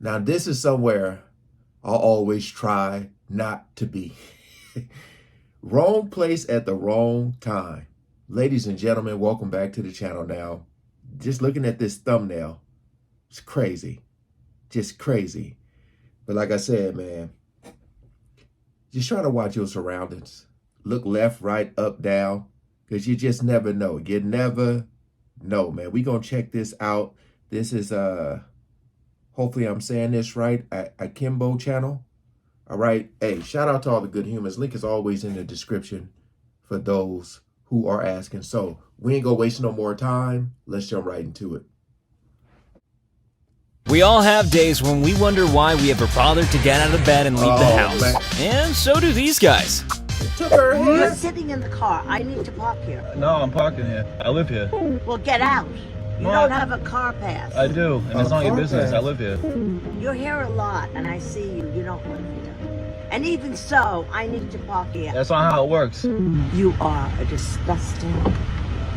Now, this is somewhere I'll always try not to be. Wrong place at the wrong time. Ladies and gentlemen, welcome back to the channel now. Just looking at this thumbnail, it's crazy. Just crazy. But like I said, man, just try to watch your surroundings. Look left, right, up, down, because you just never know. You never know, man. We gonna check this out. This is hopefully I'm saying this right, Akimbo channel. All right. Hey, shout out to all the good humans. Link is always in the description for those who are asking. So we ain't gonna waste no more time. Let's jump right into it. We all have days when we wonder why we ever bothered to get out of bed and leave the house. Man. And so do these guys. Took her You're here. sitting in the car. I need to park here. No, I'm parking here. I live here. Well, get out. You What? don't have a car pass. I do, and it's not your car business. pass. I live here. You're here a lot, and I see you. You don't live here. And even so, I need to park here. That's not how it works. You are a disgusting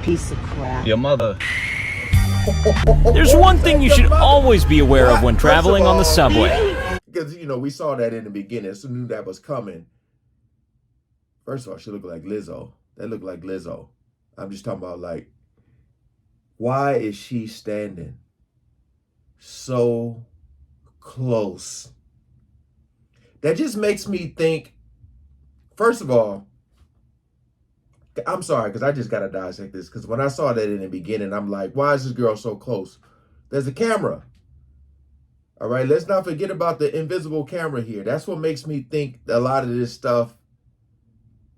piece of crap. Your mother. There's one thing you should always be aware of when traveling on the subway. Because, you know, we saw that in the beginning, so knew that was coming. First of all, she looked like Lizzo. That looked like Lizzo. I'm just talking about, like, why is she standing so close? That just makes me think, first of all, I'm sorry, because I just got to dissect this, because when I saw that in the beginning, I'm like, why is this girl so close? There's a camera. All right, let's not forget about the invisible camera here. That's what makes me think a lot of this stuff,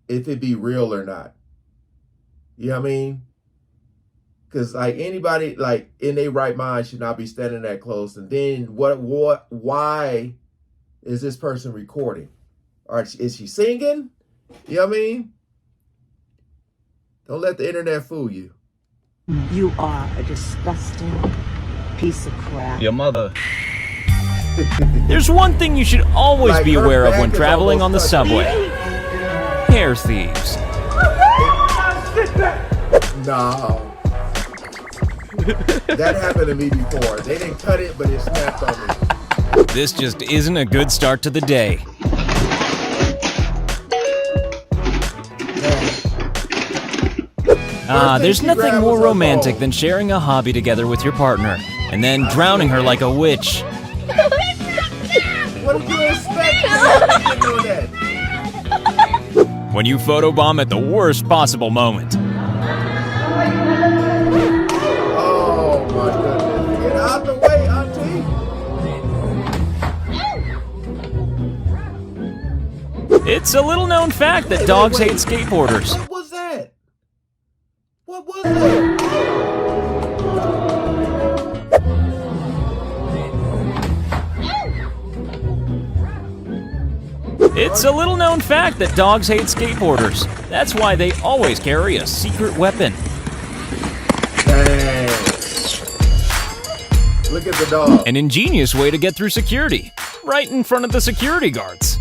if it be real or not. You know what I mean? Because like anybody like in their right mind should not be standing that close. And then why is this person recording? Or is she singing? You know what I mean? Don't let the internet fool you. You are a disgusting piece of crap. Your mother. There's one thing you should always Like be her aware of back when is traveling on the almost subway. Hair thieves. No. That happened to me before. They didn't cut it, but it snapped on me. This just isn't a good start to the day. There's nothing more romantic than sharing a hobby together with your partner and then drowning her like a witch. What did you expect? I didn't know that. When you photobomb at the worst possible moment. Oh my goodness. Get out the way, auntie. It's a little known fact that dogs hate skateboarders. What was that? What was that? It's a little known fact that dogs hate skateboarders. That's why they always carry a secret weapon. Dang. Look at the dog. An ingenious way to get through security, right in front of the security guards.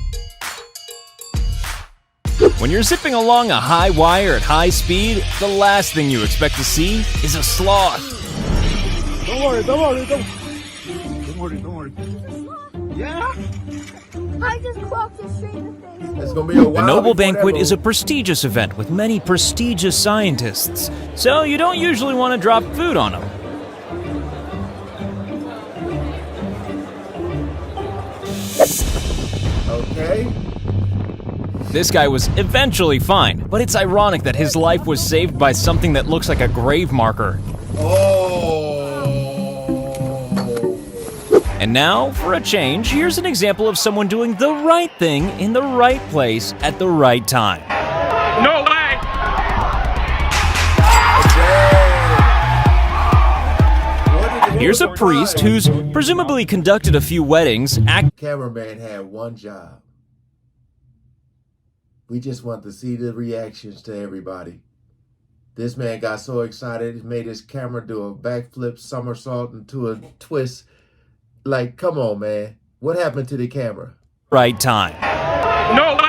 When you're zipping along a high wire at high speed, the last thing you expect to see is a sloth. Don't worry. Yeah? I just clocked it straight in the face. It's gonna be a The while Noble before that Banquet is a moves. prestigious event with many prestigious scientists, so you don't usually want to drop food on them. Okay. This guy was eventually fine, but it's ironic that his life was saved by something that looks like a grave marker. Oh. And now, for a change, here's an example of someone doing the right thing in the right place at the right time. No way! Here's a priest who's presumably conducted a few weddings, Cameraman had one job. We just want to see the reactions to everybody. This man got so excited, he made his camera do a backflip, somersault into a twist. Like, come on, man. What happened to the camera? right time. No way!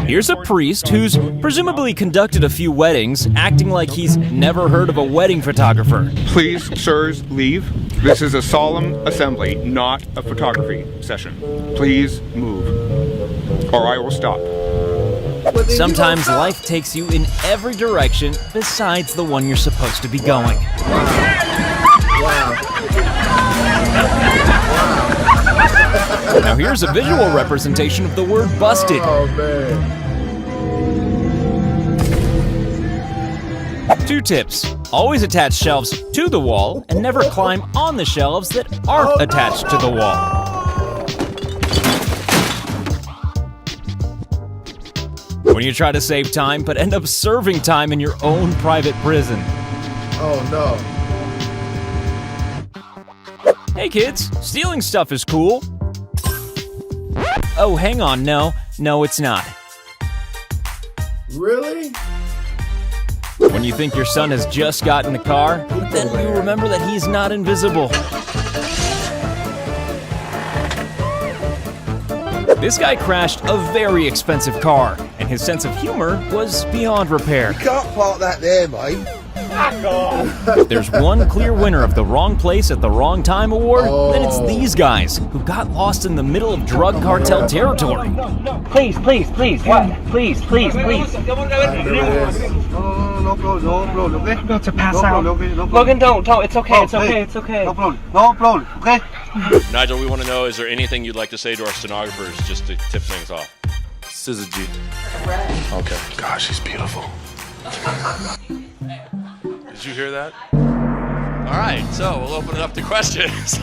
Here's a priest who's presumably conducted a few weddings, acting like he's never heard of a wedding photographer. Please, sirs, leave. This is a solemn assembly, not a photography session. Please move, or I will stop. Sometimes life takes you in every direction besides the one you're supposed to be going. Now here's a visual representation of the word busted. Oh, man. 2 tips. Always attach shelves to the wall and never climb on the shelves that aren't attached to the wall. When you try to save time but end up serving time in your own private prison. Oh, no. Hey kids, stealing stuff is cool. Oh, hang on, no, it's not. Really? When you think your son has just gotten a car, then you remember that he's not invisible. This guy crashed a very expensive car, and his sense of humor was beyond repair. You can't park that there, mate. If there's one clear winner of the wrong place at the wrong time award, then it's these guys who got lost in the middle of drug cartel territory. Please, what? Please. No problem, okay? I'm about to pass No out. problem, okay? No problem. Logan, don't. It's okay, Oh, it's okay, hey. it's okay. No problem, okay? Nigel, we want to know, is there anything you'd like to say to our stenographers just to tip things off? Scissor G. Okay. Gosh, she's beautiful. Did you hear that? All right, so we'll open it up to questions.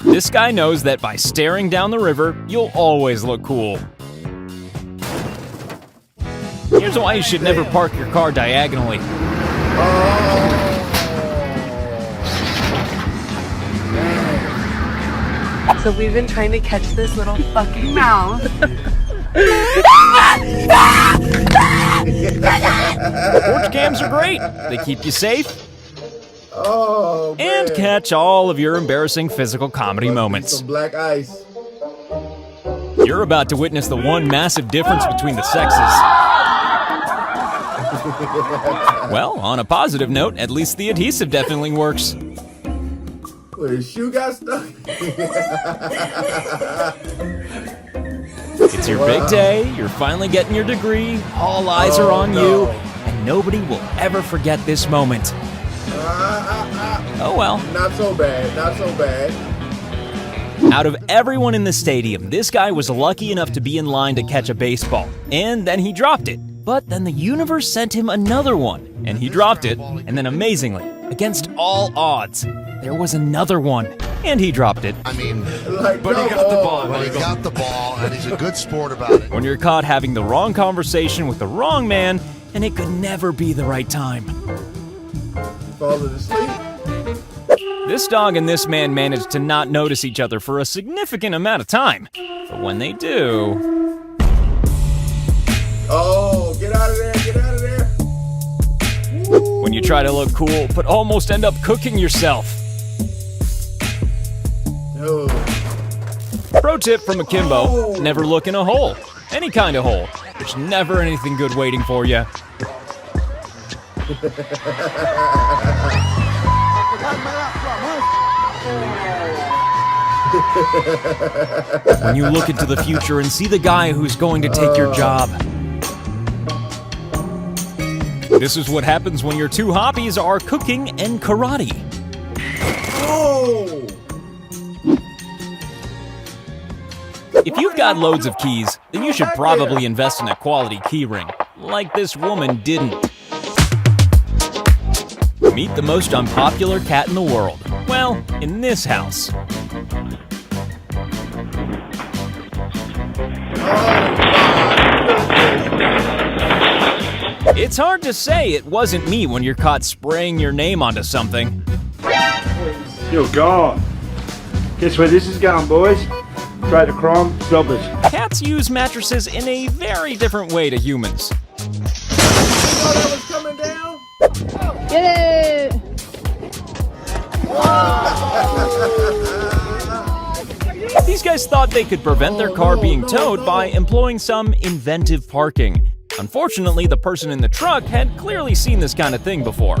This guy knows that by staring down the river, you'll always look cool. Here's why you should never park your car diagonally. So we've been trying to catch this little fucking mouse. Porch cams are great. They keep you safe Oh, man. and catch all of your embarrassing physical comedy moments. Some black ice. You're about to witness the one massive difference between the sexes. Well, on a positive note, at least the adhesive definitely works. What, his shoe got stuck? It's your big day, you're finally getting your degree, all eyes are on you, and nobody will ever forget this moment. Oh well. Not so bad, not so bad. Out of everyone in the stadium, this guy was lucky enough to be in line to catch a baseball, and then he dropped it. But then the universe sent him another one, and he dropped it, and then amazingly, against all odds, there was another one, and he dropped it. I mean, Like, But he got the ball. well, he got the ball, and he's a good sport about it. When you're caught having the wrong conversation with the wrong man, and it could never be the right time. Falling asleep. This dog and this man managed to not notice each other for a significant amount of time. But when they do... Oh, get out of there, get out of there. When you try to look cool, but almost end up cooking yourself. Dude. Pro tip from Akimbo, never look in a hole. Any kind of hole. There's never anything good waiting for you. When you look into the future and see the guy who's going to take your job. This is what happens when your two hobbies are cooking and karate. Oh! If you've got loads of keys, then you should probably invest in a quality key ring, like this woman didn't. Meet the most unpopular cat in the world. Well, in this house. It's hard to say it wasn't me when you're caught spraying your name onto something. Yo, God. Guess where this is going, boys? Straight to crime, robbers. Cats use mattresses in a very different way to humans. Oh, that was coming down? Get it! These guys thought they could prevent their car being towed by employing some inventive parking. Unfortunately, the person in the truck had clearly seen this kind of thing before.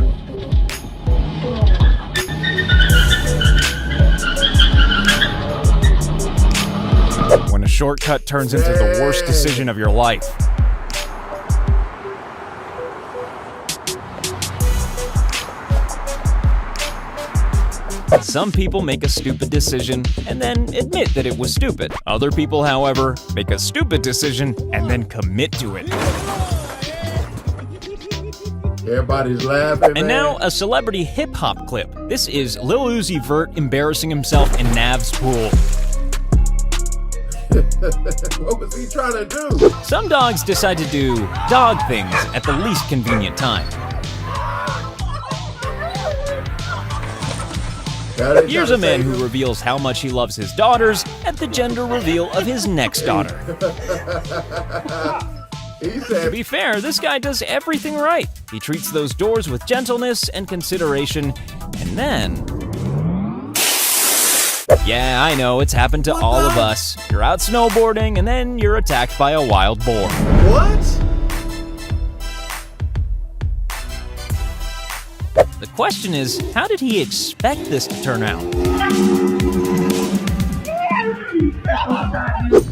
When a shortcut turns into the worst decision of your life. Some people make a stupid decision and then admit that it was stupid. Other people, however, make a stupid decision and then commit to it. Everybody's laughing, And now, a celebrity hip-hop clip. This is Lil Uzi Vert embarrassing himself in Nav's pool. What was he trying to do? Some dogs decide to do dog things at the least convenient time. Here's a man who reveals how much he loves his daughters at the gender reveal of his next daughter. To be fair, this guy does everything right. He treats those doors with gentleness and consideration, and then... Yeah, I know, it's happened to all of us. You're out snowboarding, and then you're attacked by a wild boar. What? The question is, how did he expect this to turn out?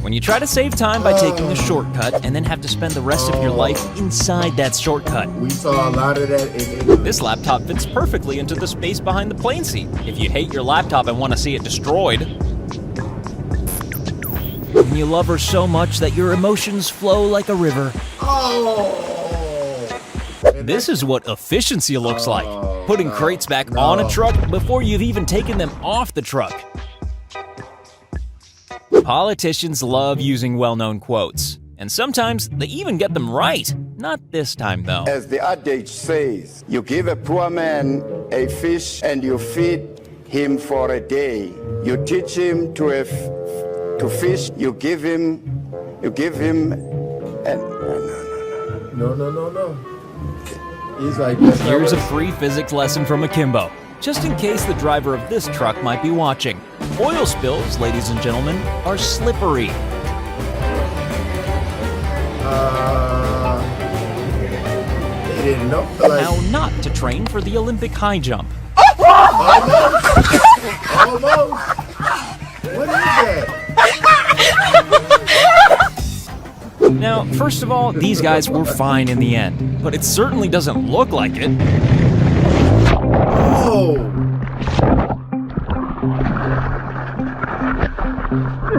When you try to save time by taking the shortcut and then have to spend the rest of your life inside that shortcut. We saw a lot of that in England. This laptop fits perfectly into the space behind the plane seat. If you hate your laptop and want to see it destroyed. And you love her so much that your emotions flow like a river. This is what efficiency looks like. Putting crates back on a truck before you've even taken them off the truck. Politicians love using well-known quotes, and sometimes they even get them right. Not this time, though. As the adage says, you give a poor man a fish and you feed him for a day. You teach him to fish, you give him, and No. He's like, here's a free physics lesson from Akimbo, just in case the driver of this truck might be watching. Oil spills, ladies and gentlemen, are slippery. They didn't know. How not to train for the Olympic high jump. Almost. What is that? Now, first of all, these guys were fine in the end, but it certainly doesn't look like it. Oh!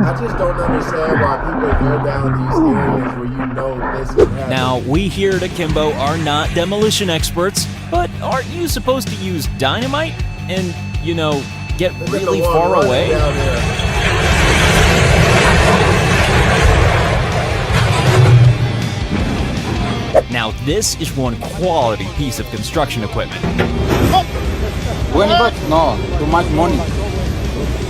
I just don't understand why people go down these areas where you know this is happening. Now, we here at Akimbo are not demolition experts, but aren't you supposed to use dynamite and, you know, get really far away? Now, this is one quality piece of construction equipment. $20? No, too much money.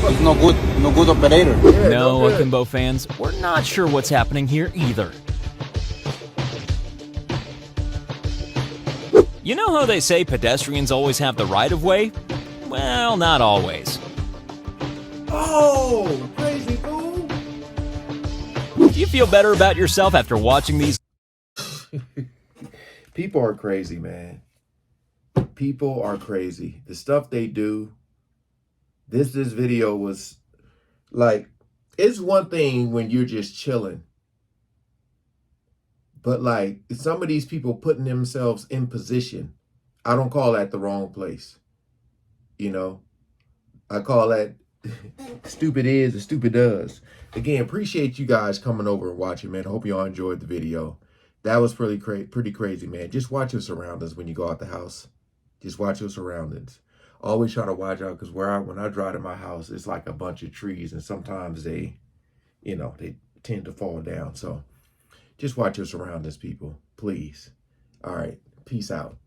It's no good operator. No, Akimbo fans, we're not sure what's happening here either. You know how they say pedestrians always have the right of way? Well, not always. Oh, crazy fool. Do you feel better about yourself after watching these? People are crazy, man. People are crazy. The stuff they do. This video was like, it's one thing when you're just chilling. But like, some of these people putting themselves in position, I don't call that the wrong place. You know, I call that stupid is and stupid does. Again, appreciate you guys coming over and watching, man. I hope you all enjoyed the video. That was pretty crazy, man. Just watch your surroundings when you go out the house. Just watch your surroundings. Always try to watch out, because when I drive to my house, it's like a bunch of trees, and sometimes they tend to fall down. So just watch your surroundings, people, please. All right, peace out.